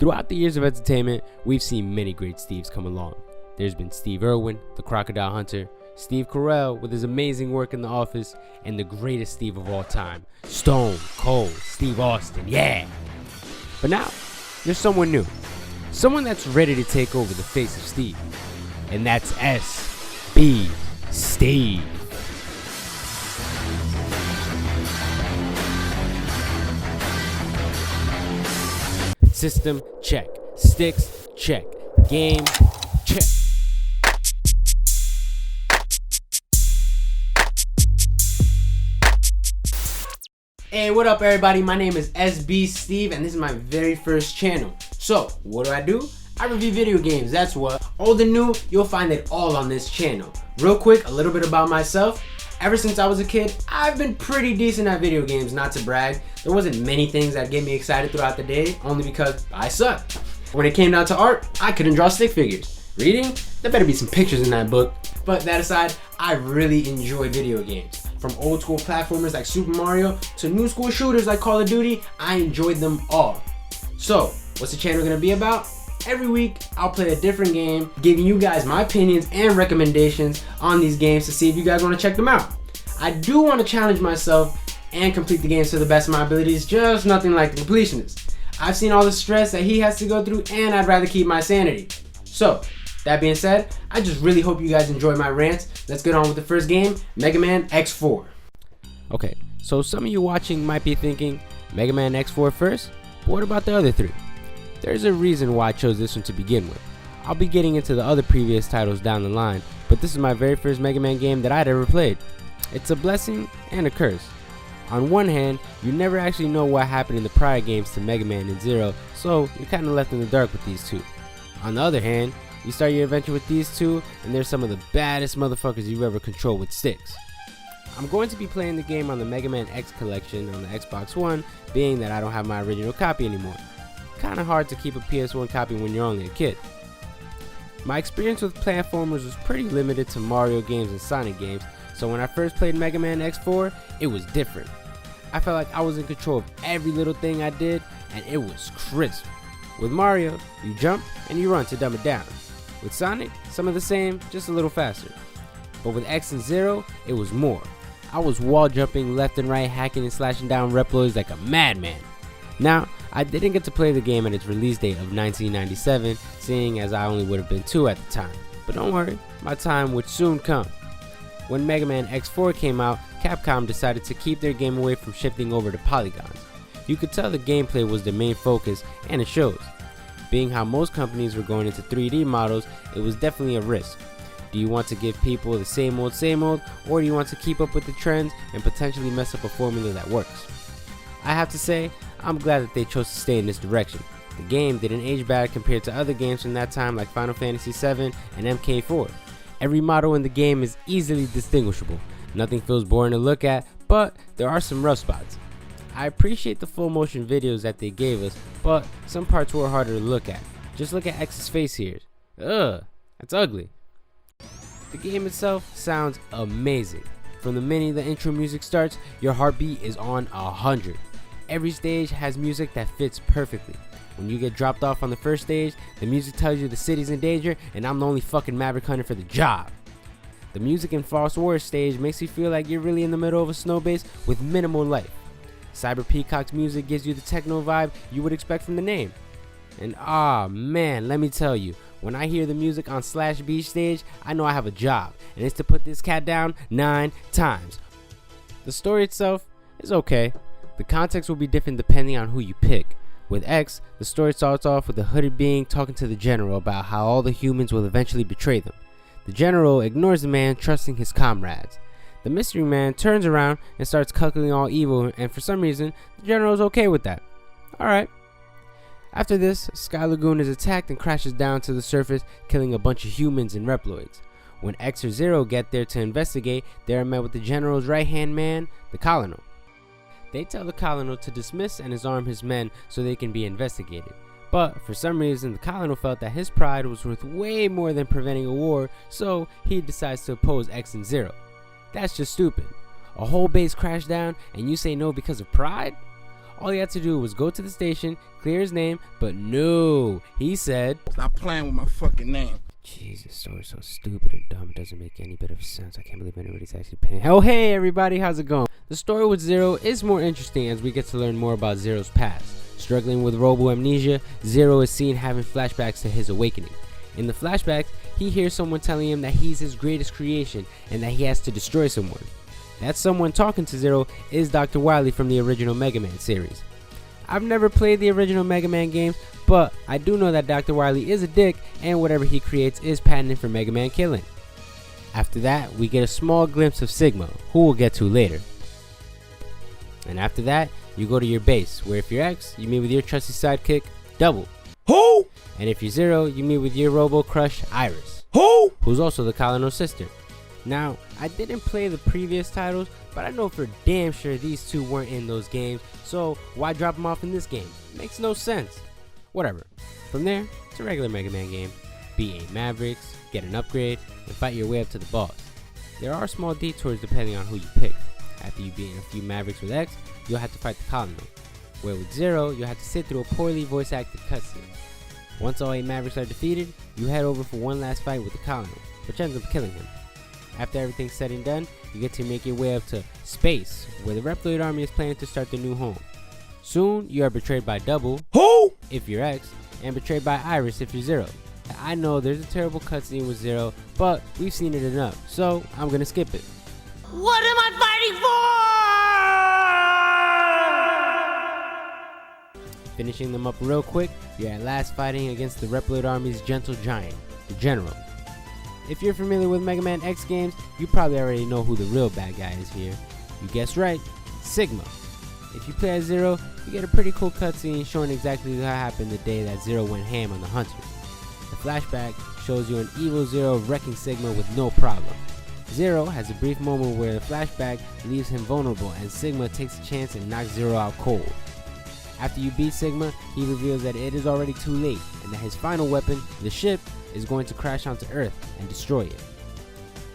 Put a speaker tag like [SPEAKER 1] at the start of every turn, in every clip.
[SPEAKER 1] Throughout the years of entertainment, we've seen many great Steves come along. There's been Steve Irwin, the Crocodile Hunter, Steve Carell with his amazing work in The Office, and the greatest Steve of all time, Stone Cold Steve Austin, yeah! But now, there's someone new. Someone that's ready to take over the face of Steve. And that's SBSteve. System check. Sticks check. Game check. Hey, what up everybody? My name is SBSteve and this is my very first channel. So, what do? I review video games, that's what. Old and new, you'll find it all on this channel. Real quick, a little bit about myself. Ever since I was a kid, I've been pretty decent at video games, not to brag. There wasn't many things that get me excited throughout the day, only because I suck. When it came down to art, I couldn't draw stick figures. Reading? There better be some pictures in that book. But that aside, I really enjoy video games. From old school platformers like Super Mario to new school shooters like Call of Duty, I enjoyed them all. So, what's the channel gonna be about? Every week, I'll play a different game, giving you guys my opinions and recommendations on these games to see if you guys wanna check them out. I do wanna challenge myself and complete the games to the best of my abilities, just nothing like the completionist. I've seen all the stress that he has to go through and I'd rather keep my sanity. So, that being said, I just really hope you guys enjoy my rants. Let's get on with the first game, MegaMan X4. Okay, so some of you watching might be thinking, MegaMan X4 first? But what about the other three? There's a reason why I chose this one to begin with. I'll be getting into the other previous titles down the line, but this is my very first MegaMan game that I'd ever played. It's a blessing and a curse. On one hand, you never actually know what happened in the prior games to Mega Man and Zero, so you're kinda left in the dark with these two. On the other hand, you start your adventure with these two, and they're some of the baddest motherfuckers you've ever controlled with sticks. I'm going to be playing the game on the Mega Man X collection on the Xbox One, being that I don't have my original copy anymore. Kinda hard to keep a PS1 copy when you're only a kid. My experience with platformers was pretty limited to Mario games and Sonic games, so when I first played Mega Man X4, it was different. I felt like I was in control of every little thing I did, and it was crisp. With Mario, you jump and you run to dumb it down. With Sonic, some of the same, just a little faster. But with X and Zero, it was more. I was wall jumping left and right, hacking and slashing down Reploids like a madman. Now, I didn't get to play the game at its release date of 1997, seeing as I only would have been 2 at the time. But don't worry, my time would soon come. When Mega Man X4 came out, Capcom decided to keep their game away from shifting over to polygons. You could tell the gameplay was the main focus, and it shows. Being how most companies were going into 3D models, it was definitely a risk. Do you want to give people the same old, or do you want to keep up with the trends and potentially mess up a formula that works? I have to say, I'm glad that they chose to stay in this direction. The game didn't age bad compared to other games from that time like Final Fantasy VII and MK4. Every model in the game is easily distinguishable. Nothing feels boring to look at, but there are some rough spots. I appreciate the full motion videos that they gave us, but some parts were harder to look at. Just look at X's face here. Ugh, that's ugly. The game itself sounds amazing. From the minute the intro music starts, your heartbeat is on 100. Every stage has music that fits perfectly. When you get dropped off on the first stage, the music tells you the city's in danger and I'm the only fucking Maverick Hunter for the job. The music in False War stage makes you feel like you're really in the middle of a snow base with minimal life. Cyber Peacock's music gives you the techno vibe you would expect from the name. And man, let me tell you, when I hear the music on /B stage, I know I have a job, and it's to put this cat down 9 times. The story itself is okay. The context will be different depending on who you pick. With X, the story starts off with a hooded being talking to the general about how all the humans will eventually betray them. The general ignores the man, trusting his comrades. The mystery man turns around and starts cuckolding all evil, and for some reason, the general is okay with that. Alright. After this, Sky Lagoon is attacked and crashes down to the surface, killing a bunch of humans and Reploids. When X or Zero get there to investigate, they are met with the general's right-hand man, the colonel. They tell the colonel to dismiss and disarm his men so they can be investigated. But for some reason, the colonel felt that his pride was worth way more than preventing a war, so he decides to oppose X and Zero. That's just stupid. A whole base crashed down and you say no because of pride? All he had to do was go to the station, clear his name, but no, he said,
[SPEAKER 2] "Stop playing with my fucking name."
[SPEAKER 1] Jesus, this story's so stupid and dumb, it doesn't make any bit of sense. I can't believe anybody's actually paying. Oh, hey everybody, how's it going? The story with Zero is more interesting as we get to learn more about Zero's past. Struggling with robo-amnesia, Zero is seen having flashbacks to his awakening. In the flashbacks, he hears someone telling him that he's his greatest creation and that he has to destroy someone. That someone talking to Zero is Dr. Wily from the original MegaMan series. I've never played the original MegaMan games, but I do know that Dr. Wily is a dick and whatever he creates is patented for MegaMan killing. After that, we get a small glimpse of Sigma, who we'll get to later. And after that, you go to your base, where if you're X, you meet with your trusty sidekick, Double.
[SPEAKER 2] Who?
[SPEAKER 1] And if you're Zero, you meet with your Robo Crush, Iris.
[SPEAKER 2] Who?
[SPEAKER 1] Who's also the Colonel's sister. Now, I didn't play the previous titles, but I know for damn sure these two weren't in those games, so why drop them off in this game? Makes no sense. Whatever. From there, it's a regular Mega Man game. Beat 8 Mavericks, get an upgrade, and fight your way up to the boss. There are small detours depending on who you pick. After you beat a few Mavericks with X, you'll have to fight the Colonel, where with Zero, you'll have to sit through a poorly voice acted cutscene. Once all 8 Mavericks are defeated, you head over for one last fight with the Colonel, which ends up killing him. After everything's said and done, you get to make your way up to space, where the Reploid army is planning to start their new home. Soon, you are betrayed by Double,
[SPEAKER 2] Who?
[SPEAKER 1] if you're X, and betrayed by Iris if you're Zero. I know there's a terrible cutscene with Zero, but we've seen it enough, so I'm gonna skip it.
[SPEAKER 3] What am I fighting for?
[SPEAKER 1] Finishing them up real quick, you're at last fighting against the Reploid army's gentle giant, the General. If you're familiar with Mega Man X games, you probably already know who the real bad guy is here. You guessed right, Sigma. If you play as Zero, you get a pretty cool cutscene showing exactly what happened the day that Zero went ham on the Hunter. The flashback shows you an evil Zero wrecking Sigma with no problem. Zero has a brief moment where the flashback leaves him vulnerable and Sigma takes a chance and knocks Zero out cold. After you beat Sigma, he reveals that it is already too late and that his final weapon, the ship, is going to crash onto Earth and destroy it.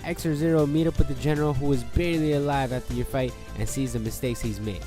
[SPEAKER 1] X or Zero meet up with the General, who is barely alive after your fight and sees the mistakes he's made.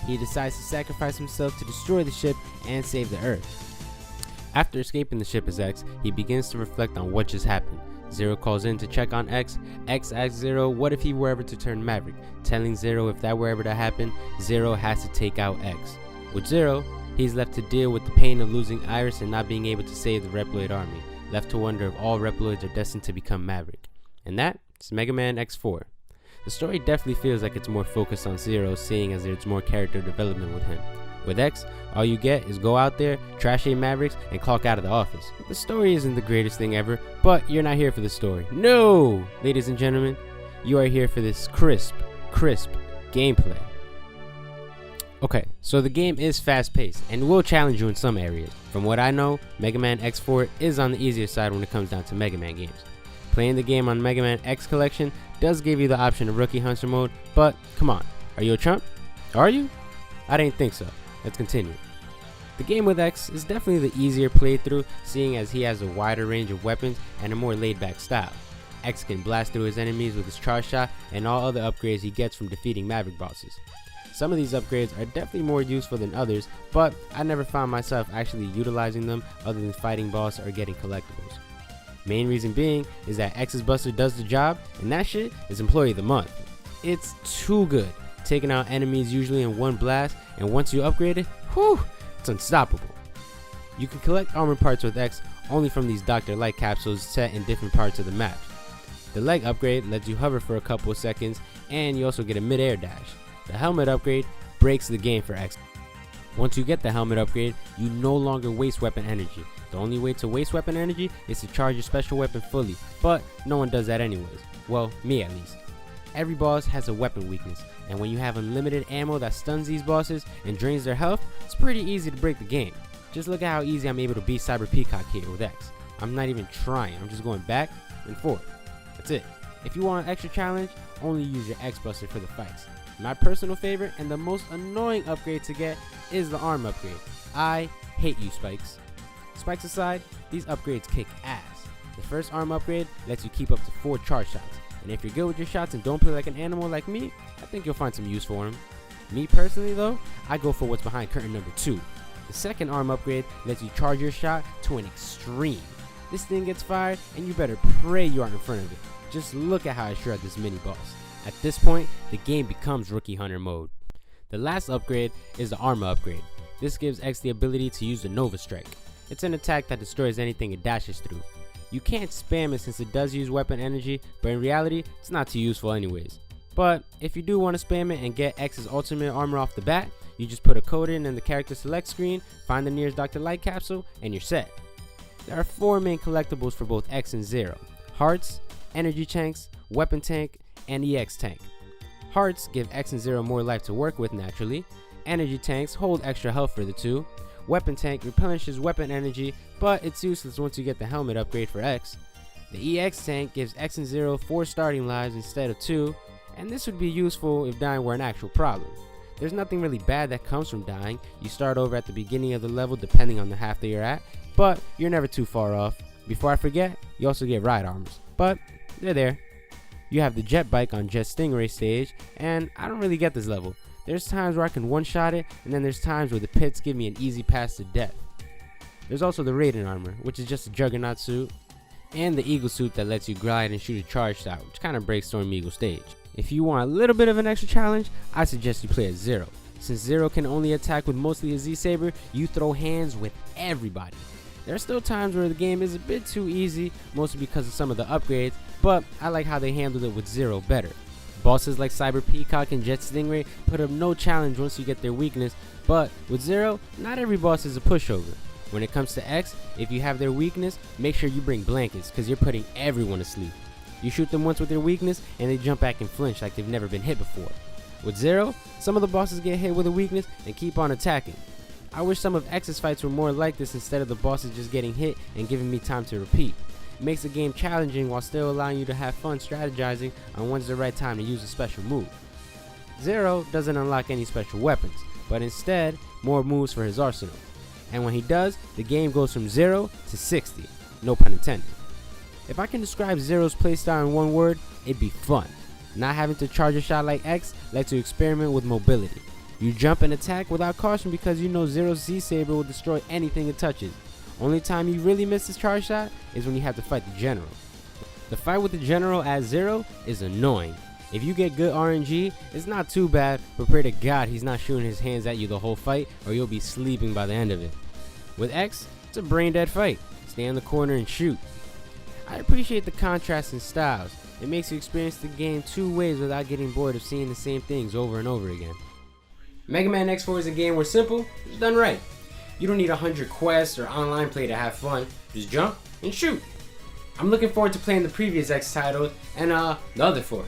[SPEAKER 1] He decides to sacrifice himself to destroy the ship and save the Earth. After escaping the ship as X, he begins to reflect on what just happened. Zero calls in to check on X. X asks Zero what if he were ever to turn Maverick, telling Zero if that were ever to happen, Zero has to take out X. With Zero, he's left to deal with the pain of losing Iris and not being able to save the Reploid army, left to wonder if all Reploids are destined to become Maverick. And that is Mega Man X4. The story definitely feels like it's more focused on Zero, seeing as there's more character development with him. With X, all you get is go out there, trash 8 Mavericks, and clock out of the office. The story isn't the greatest thing ever, but you're not here for the story. No! Ladies and gentlemen, you are here for this crisp gameplay. Okay, so the game is fast-paced and will challenge you in some areas. From what I know, Mega Man X4 is on the easier side when it comes down to Mega Man games. Playing the game on Mega Man X Collection does give you the option of Rookie Hunter mode, but come on, are you a chump? Are you? I didn't think so. Let's continue. The game with X is definitely the easier playthrough, seeing as he has a wider range of weapons and a more laid-back style. X can blast through his enemies with his charge shot and all other upgrades he gets from defeating Maverick bosses. Some of these upgrades are definitely more useful than others, but I never found myself actually utilizing them other than fighting boss or getting collectibles. Main reason being is that X's Buster does the job, and that shit is Employee of the Month. It's too good, taking out enemies usually in one blast, and once you upgrade it, whew, it's unstoppable. You can collect armor parts with X only from these Dr. Light capsules set in different parts of the map. The leg upgrade lets you hover for a couple of seconds, and you also get a mid-air dash. The helmet upgrade breaks the game for X. Once you get the helmet upgrade, you no longer waste weapon energy. The only way to waste weapon energy is to charge your special weapon fully, but no one does that anyways. Well, me at least. Every boss has a weapon weakness, and when you have unlimited ammo that stuns these bosses and drains their health, it's pretty easy to break the game. Just look at how easy I'm able to beat Cyber Peacock here with X. I'm not even trying, I'm just going back and forth. That's it. If you want an extra challenge, only use your X Buster for the fights. My personal favorite and the most annoying upgrade to get is the arm upgrade. I hate you, Spikes. Spikes aside, these upgrades kick ass. The first arm upgrade lets you keep up to 4 charge shots, and if you're good with your shots and don't play like an animal like me, I think you'll find some use for them. Me personally though, I go for what's behind curtain number 2. The second arm upgrade lets you charge your shot to an extreme. This thing gets fired and you better pray you aren't in front of it. Just look at how I shred this mini boss. At this point, the game becomes Rookie Hunter mode. The last upgrade is the armor upgrade. This gives X the ability to use the Nova Strike. It's an attack that destroys anything it dashes through. You can't spam it since it does use weapon energy, but in reality, it's not too useful anyways. But if you do want to spam it and get X's ultimate armor off the bat, you just put a code in the character select screen, find the nearest Dr. Light capsule, and you're set. There are 4 main collectibles for both X and Zero: Hearts, Energy Tanks, Weapon Tank, and EX Tank. Hearts give X and Zero more life to work with naturally. Energy Tanks hold extra health for the two. Weapon Tank replenishes weapon energy, but it's useless once you get the helmet upgrade for X. The EX Tank gives X and Zero 4 starting lives instead of 2, and this would be useful if dying were an actual problem. There's nothing really bad that comes from dying. You start over at the beginning of the level depending on the half that you're at, but you're never too far off. Before I forget, you also get ride armors, but they're there. You have the jet bike on Jet Stingray stage, and I don't really get this level. There's times where I can one-shot it, and then there's times where the pits give me an easy pass to death. There's also the Raiden armor, which is just a Juggernaut suit, and the Eagle suit that lets you glide and shoot a charge shot, which kind of breaks Storm Eagle stage. If you want a little bit of an extra challenge, I suggest you play as Zero. Since Zero can only attack with mostly a Z-Saber, you throw hands with everybody. There are still times where the game is a bit too easy, mostly because of some of the upgrades, but I like how they handled it with Zero better. Bosses like Cyber Peacock and Jet Stingray put up no challenge once you get their weakness, but with Zero, not every boss is a pushover. When it comes to X, if you have their weakness, make sure you bring blankets, because you're putting everyone to sleep. You shoot them once with their weakness, and they jump back and flinch like they've never been hit before. With Zero, some of the bosses get hit with a weakness and keep on attacking. I wish some of X's fights were more like this instead of the bosses just getting hit and giving me time to repeat. It makes the game challenging while still allowing you to have fun strategizing on when's the right time to use a special move. Zero doesn't unlock any special weapons, but instead more moves for his arsenal. And when he does, the game goes from 0 to 60, no pun intended. If I can describe Zero's playstyle in one word, it'd be fun. Not having to charge a shot like X lets you experiment with mobility. You jump and attack without caution because you know Zero's Z-Saber will destroy anything it touches. Only time you really miss his charge shot is when you have to fight the General. The fight with the General as Zero is annoying. If you get good RNG, it's not too bad, but pray to God he's not shooting his hands at you the whole fight or you'll be sleeping by the end of it. With X, it's a brain dead fight. Stay in the corner and shoot. I appreciate the contrast in styles. It makes you experience the game 2 ways without getting bored of seeing the same things over and over again. MegaMan X4 is a game where simple is done right. You don't need 100 quests or online play to have fun. Just jump and shoot. I'm looking forward to playing the previous X titles and the other 4.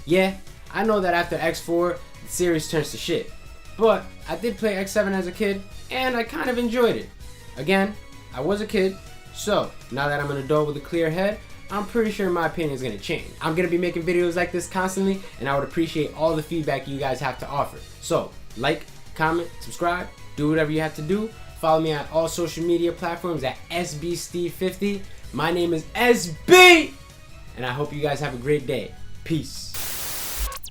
[SPEAKER 1] Yeah, I know that after X4, the series turns to shit. But I did play X7 as a kid and I kind of enjoyed it. Again, I was a kid, so now that I'm an adult with a clear head, I'm pretty sure my opinion is going to change. I'm going to be making videos like this constantly, and I would appreciate all the feedback you guys have to offer. So, like, comment, subscribe, do whatever you have to do. Follow me on all social media platforms at SBSteve50. My name is SB, and I hope you guys have a great day. Peace.